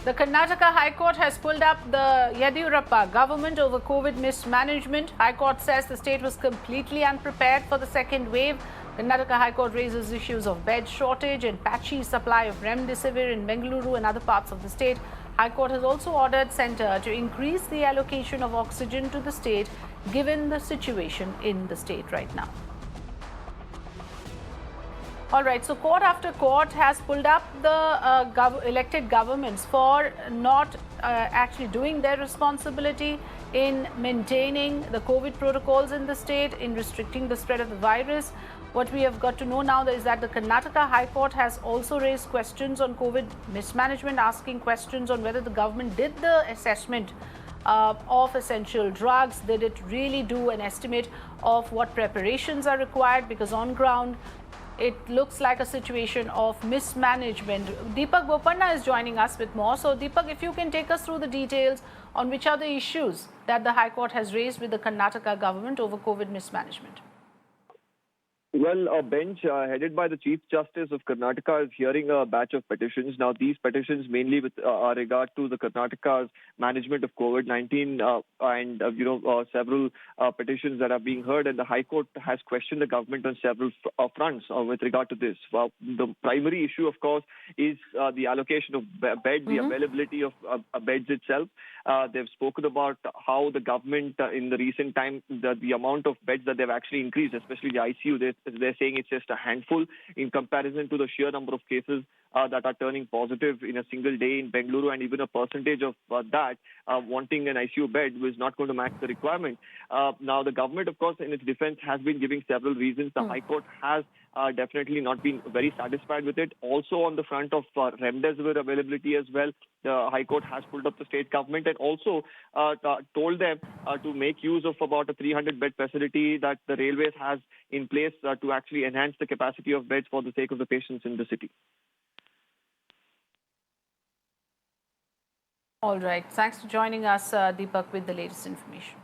The Karnataka High Court has pulled up the Yediyurappa government over COVID mismanagement. High Court says the state was completely unprepared for the second wave. Karnataka High Court raises issues of bed shortage and patchy supply of Remdesivir in Bengaluru and other parts of the state. High Court has also ordered centre to increase the allocation of oxygen to the state given the situation in the state right now. All right, so court after court has pulled up the elected governments for not actually doing their responsibility in maintaining the COVID protocols in the state, in restricting the spread of the virus. What we have got to know now is that the Karnataka High Court has also raised questions on COVID mismanagement, asking questions on whether the government did the assessment of essential drugs. Did it really do an estimate of what preparations are required? Because on ground, it looks like a situation of mismanagement. Deepak Bopanna is joining us with more. So Deepak, if you can take us through the details on which are the issues that the High Court has raised with the Karnataka government over COVID mismanagement. Well, a bench headed by the Chief Justice of Karnataka is hearing a batch of petitions. Now, these petitions mainly with regard to the Karnataka's management of COVID-19 and several petitions that are being heard. And the High Court has questioned the government on several fronts with regard to this. Well, the primary issue, of course, is the allocation of beds, the availability of beds itself. They've spoken about how the government in the recent time, the amount of beds that they've actually increased, especially the ICU, they're saying it's just a handful in comparison to the sheer number of cases that are turning positive in a single day in Bengaluru, and even a percentage of that wanting an ICU bed was not going to match the requirement. Now, the government, of course, in its defense has been giving several reasons. The High Court has definitely not been very satisfied with it. Also on the front of Remdesivir availability as well, the High Court has pulled up the state government and also told them to make use of about a 300-bed facility that the railways has in place to actually enhance the capacity of beds for the sake of the patients in the city. All right. Thanks for joining us, Deepak, with the latest information.